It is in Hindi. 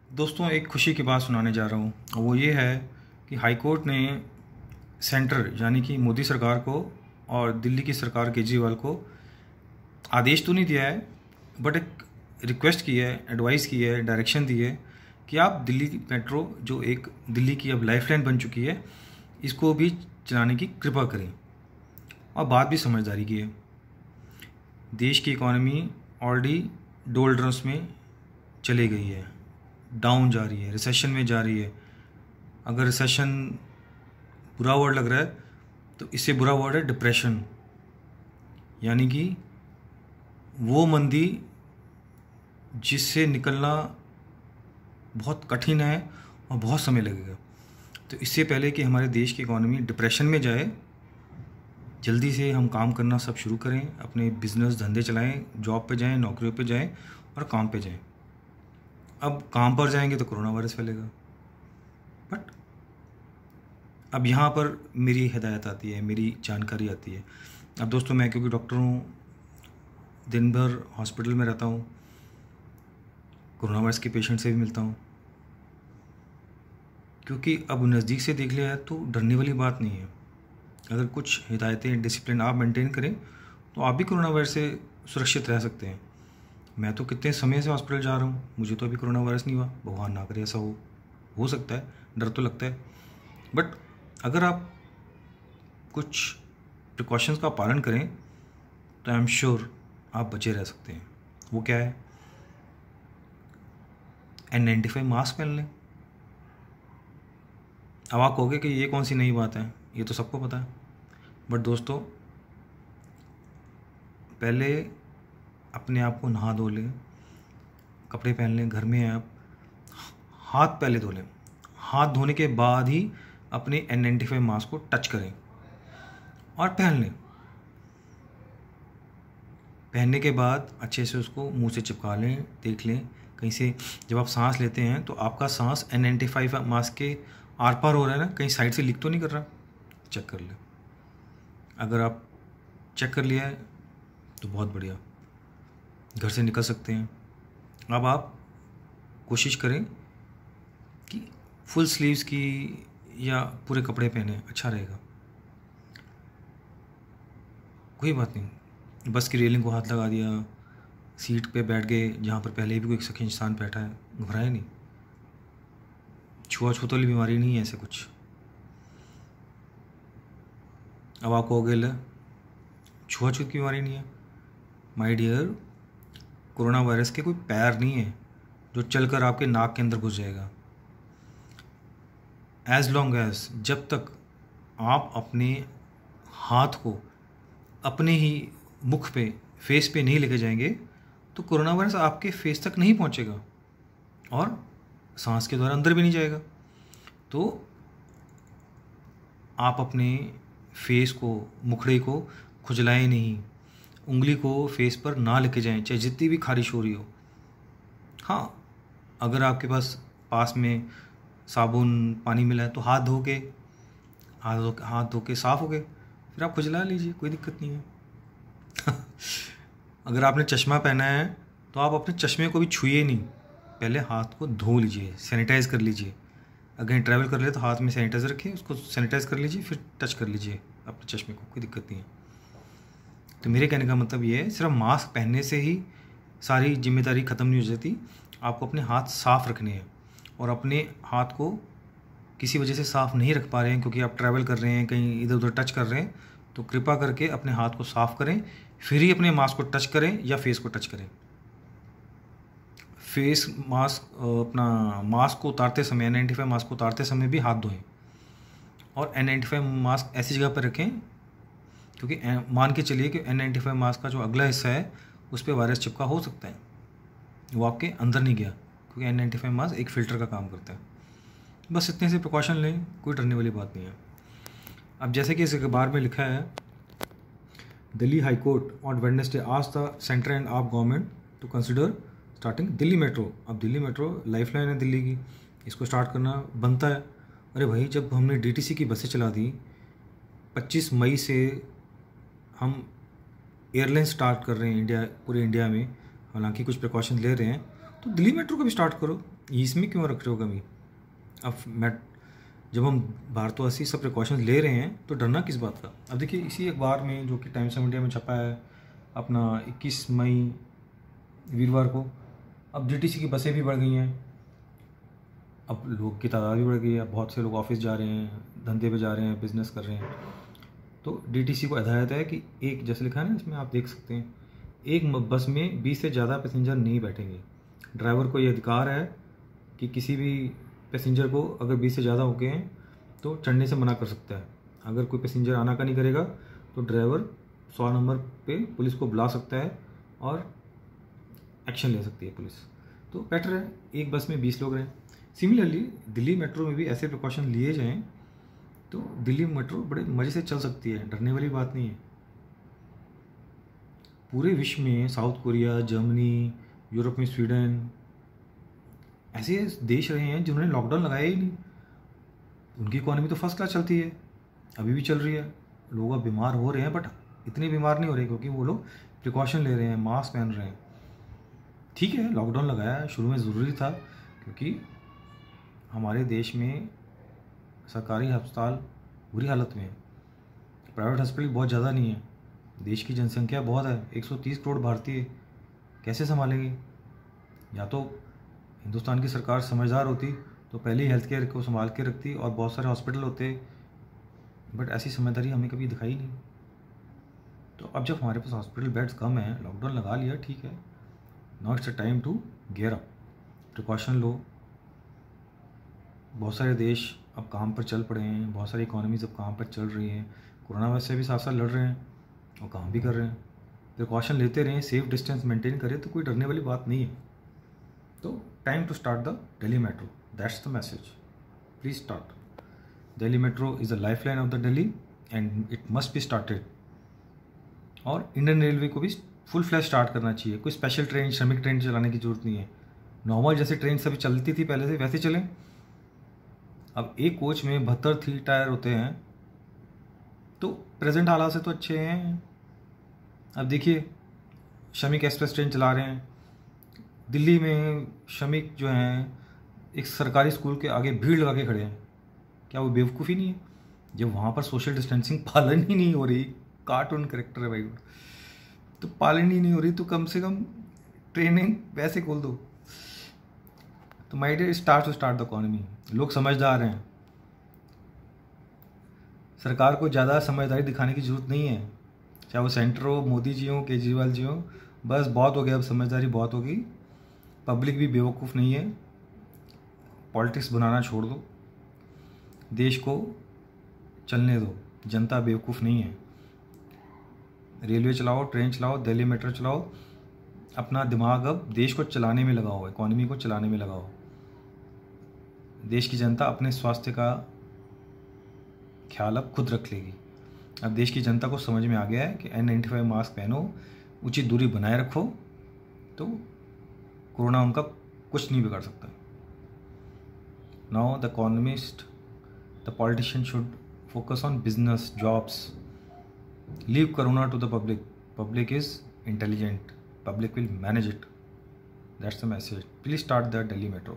दोस्तों, एक खुशी की बात सुनाने जा रहा हूँ। वो ये है कि हाई कोर्ट ने सेंटर यानी कि मोदी सरकार को और दिल्ली की सरकार केजरीवाल को आदेश तो नहीं दिया है, बट एक रिक्वेस्ट की है, एडवाइस की है, डायरेक्शन दी है कि आप दिल्ली की मेट्रो, जो एक दिल्ली की अब लाइफलाइन बन चुकी है, इसको भी चलाने की कृपा करें। और बात भी समझदारी की है। देश की इकॉनमी ऑलरेडी डोल्ड्रम्स में चली गई है, डाउन जा रही है, रिसेशन में जा रही है। अगर रिसेशन बुरा वर्ड लग रहा है तो इससे बुरा वर्ड है डिप्रेशन, यानी कि वो मंदी जिससे निकलना बहुत कठिन है और बहुत समय लगेगा। तो इससे पहले कि हमारे देश की इकॉनमी डिप्रेशन में जाए, जल्दी से हम काम करना सब शुरू करें, अपने बिजनेस धंधे चलाएं, जॉब पे जाएं, नौकरियों पे जाएं और काम पे जाएं। अब काम पर जाएंगे तो कोरोना वायरस फैलेगा, बट अब यहाँ पर मेरी हिदायत आती है, मेरी जानकारी आती है। अब दोस्तों, मैं क्योंकि डॉक्टर हूँ, दिन भर हॉस्पिटल में रहता हूँ, कोरोना वायरस के पेशेंट से भी मिलता हूँ, क्योंकि अब नज़दीक से देख लिया है तो डरने वाली बात नहीं है। अगर कुछ हिदायतें, डिसिप्लिन आप मेंटेन करें तो आप भी कोरोना वायरस से सुरक्षित रह सकते हैं। मैं तो कितने समय से हॉस्पिटल जा रहा हूँ, मुझे तो अभी कोरोना वायरस नहीं हुआ। भगवान ना करे ऐसा हो सकता है, डर तो लगता है, बट अगर आप कुछ प्रिकॉशंस का पालन करें तो आई एम श्योर आप बचे रह सकते हैं। वो क्या है? N95 मास्क पहन लें। अब आप कहोगे कि ये कौन सी नई बात है, ये तो सबको पता है। बट दोस्तों, पहले अपने आप को नहा धो लें, कपड़े पहन लें, घर में हैं आप, हाथ पहले धो लें। हाथ धोने के बाद ही अपने N95 मास्क को टच करें और पहन लें। पहनने के बाद अच्छे से उसको मुंह से चिपका लें, देख लें कहीं से जब आप सांस लेते हैं तो आपका सांस N95 मास्क के आर पार हो रहा है ना, कहीं साइड से लीक तो नहीं कर रहा, चेक कर लें। अगर आप चेक कर लिया है तो बहुत बढ़िया, घर से निकल सकते हैं। अब आप कोशिश करें कि फुल स्लीव्स की या पूरे कपड़े पहने, अच्छा रहेगा। कोई बात नहीं, बस की रेलिंग को हाथ लगा दिया, सीट पे बैठ गए जहाँ पर पहले भी कोई सखी इंसान बैठा है, घबराए नहीं। छुआछूत वाली बीमारी नहीं है ऐसे कुछ। अब आपको हो गया, छुआछूत की बीमारी नहीं है माय डियर। कोरोना वायरस के कोई पैर नहीं है जो चलकर आपके नाक के अंदर घुस जाएगा। एज लॉन्ग एज, जब तक आप अपने हाथ को अपने ही मुख पे, फेस पे नहीं लेके जाएंगे तो कोरोना वायरस आपके फेस तक नहीं पहुंचेगा और सांस के द्वारा अंदर भी नहीं जाएगा। तो आप अपने फेस को, मुखड़े को खुजलाएं नहीं, उंगली को फेस पर ना लेके जाएं, चाहे जितनी भी खारिश हो रही हो। हाँ, अगर आपके पास में साबुन, पानी मिला है तो हाथ धो के साफ़ हो गए, फिर आप खुजला लीजिए, कोई दिक्कत नहीं है। अगर आपने चश्मा पहना है तो आप अपने चश्मे को भी छुइए नहीं, पहले हाथ को धो लीजिए, सैनिटाइज़ कर लीजिए। अगर कहीं ट्रैवल कर ले तो हाथ में सैनिटाइज़र रखिए, उसको सैनिटाइज़ कर लीजिए, फिर टच कर लीजिए अपने चश्मे को, कोई दिक्कत नहीं है। तो मेरे कहने का मतलब ये है, सिर्फ मास्क पहनने से ही सारी जिम्मेदारी ख़त्म नहीं हो जाती। आपको अपने हाथ साफ़ रखने हैं, और अपने हाथ को किसी वजह से साफ़ नहीं रख पा रहे हैं क्योंकि आप ट्रैवल कर रहे हैं, कहीं इधर उधर टच कर रहे हैं, तो कृपा करके अपने हाथ को साफ़ करें, फिर ही अपने मास्क को टच करें या फेस को टच करें। फेस मास्क, अपना मास्क को उतारते समय, N95 मास्क को उतारते समय भी हाथ धोएं, और N95 मास्क ऐसी जगह पर रखें, क्योंकि मान के चलिए कि N95 मास्क का जो अगला हिस्सा है उस पर वायरस चिपका हो सकता है, वो आपके अंदर नहीं गया, क्योंकि N95 मास्क एक फ़िल्टर का काम करता है। बस इतने से प्रिकॉशन लें, कोई डरने वाली बात नहीं है। अब जैसे कि इस अखबार में लिखा है, Delhi high court on Wednesday asked the centre and AAP government to consider starting Delhi metro. अब दिल्ली मेट्रो लाइफलाइन है दिल्ली की, इसको स्टार्ट करना बनता है। अरे भाई, जब हमने DTC की बसें चला दी, 25 मई से हम एयरलाइन स्टार्ट कर रहे हैं इंडिया, पूरे इंडिया में, हालांकि कुछ प्रिकॉशन ले रहे हैं, तो दिल्ली मेट्रो का भी स्टार्ट करो, इसमें क्यों रख रहे हो कमी? अब जब हम भारतवासी सब प्रिकॉशंस ले रहे हैं तो डरना किस बात का? अब देखिए इसी अखबार में जो कि टाइम्स ऑफ इंडिया में छपा है अपना 21 मई वीरवार को, अब डीटीसी की बसें भी बढ़ गई हैं, अब लोग की तादाद भी बढ़ गई है, बहुत से लोग ऑफिस जा रहे हैं, धंधे पे जा रहे हैं, बिजनेस कर रहे हैं। तो डीटीसी को हिदायत है कि एक, जैसे लिखा है ना इसमें आप देख सकते हैं, एक बस में 20 से ज़्यादा पैसेंजर नहीं बैठेंगे। ड्राइवर को ये अधिकार है कि किसी भी पैसेंजर को अगर 20 से ज़्यादा हो गए हैं तो चढ़ने से मना कर सकता है। अगर कोई पैसेंजर आनाकानी करेगा तो ड्राइवर 100 नंबर पे पुलिस को बुला सकता है और एक्शन ले सकती है पुलिस। तो बेटर है एक बस में 20 लोग रहें। सिमिलरली दिल्ली मेट्रो में भी ऐसे प्रिकॉशन लिए जाएं तो दिल्ली मेट्रो बड़े मज़े से चल सकती है, डरने वाली बात नहीं है। पूरे विश्व में साउथ कोरिया, जर्मनी, यूरोप में स्वीडन ऐसे देश रहे हैं जिन्होंने लॉकडाउन लगाया ही नहीं, उनकी इकॉनमी तो फर्स्ट क्लास चलती है, अभी भी चल रही है। लोग अब बीमार हो रहे हैं बट इतने बीमार नहीं हो रहे क्योंकि वो लोग प्रिकॉशन ले रहे हैं, मास्क पहन रहे हैं। ठीक है लॉकडाउन लगाया शुरू में ज़रूरी था क्योंकि हमारे देश में सरकारी अस्पताल बुरी हालत में है, प्राइवेट हॉस्पिटल बहुत ज़्यादा नहीं है, देश की जनसंख्या बहुत है, 130 करोड़ भारतीय, कैसे संभालेंगे? या तो हिंदुस्तान की सरकार समझदार होती तो पहले ही हेल्थ केयर को संभाल के रखती और बहुत सारे हॉस्पिटल होते, बट ऐसी समझदारी हमें कभी दिखाई नहीं। तो अब जब हमारे पास हॉस्पिटल बेड्स कम हैं, लॉकडाउन लगा लिया, ठीक है, now it's a time to gear up, precaution लो। बहुत सारे देश अब काम पर चल पड़े हैं, बहुत सारी इकोनॉमीज अब काम पर चल रही हैं, कोरोना वायरस से भी साथ साथ लड़ रहे हैं और काम भी कर रहे हैं। प्रिकॉशन लेते रहें, सेफ डिस्टेंस मेंटेन करें तो कोई डरने वाली बात नहीं है। तो time to start the Delhi metro, that's the message, please start. Delhi metro is the life line of the Delhi and it must be started. और इंडियन रेलवे को भी फुल फ्लैश स्टार्ट करना चाहिए, कोई स्पेशल ट्रेन, श्रमिक ट्रेन चलाने की जरूरत नहीं है, नॉर्मल जैसे ट्रेन सभी चलती थी पहले से वैसे चलें। अब एक कोच में 72 3 टायर होते हैं तो प्रेजेंट हालात से तो अच्छे हैं। अब देखिए श्रमिक एक्सप्रेस ट्रेन चला रहे हैं दिल्ली में, श्रमिक जो हैं एक सरकारी स्कूल के आगे भीड़ लगा के खड़े हैं, क्या वो बेवकूफ़ी नहीं है? जब वहाँ पर सोशल डिस्टेंसिंग पालन ही नहीं हो रही, कार्टून करेक्टर है भाई, तो पालन ही नहीं हो रही तो कम से कम ट्रेनिंग वैसे खोल दो। तो my dear start to start the economy, लोग समझदार हैं, सरकार को ज़्यादा समझदारी दिखाने की ज़रूरत नहीं है, चाहे वो सेंटर हो, मोदी जी हो, केजरीवाल जी हो, बस बहुत हो गया, अब समझदारी बहुत होगी। पब्लिक भी बेवकूफ़ नहीं है, पॉलिटिक्स बनाना छोड़ दो, देश को चलने दो, जनता बेवकूफ़ नहीं है। रेलवे चलाओ, ट्रेन चलाओ, दिल्ली मेट्रो चलाओ, अपना दिमाग अब देश को चलाने में लगाओ, इकोनॉमी को चलाने में लगाओ। देश की जनता अपने स्वास्थ्य का ख्याल अब खुद रख लेगी। अब देश की जनता को समझ में आ गया है कि N95 मास्क पहनो, उचित दूरी बनाए रखो, तो कोरोना उनका कुछ नहीं बिगाड़ सकता। Now the economist, the politician should focus on business, jobs. Leave corona to the public. Public is intelligent. Public will manage it. That's the message. Please start the Delhi Metro.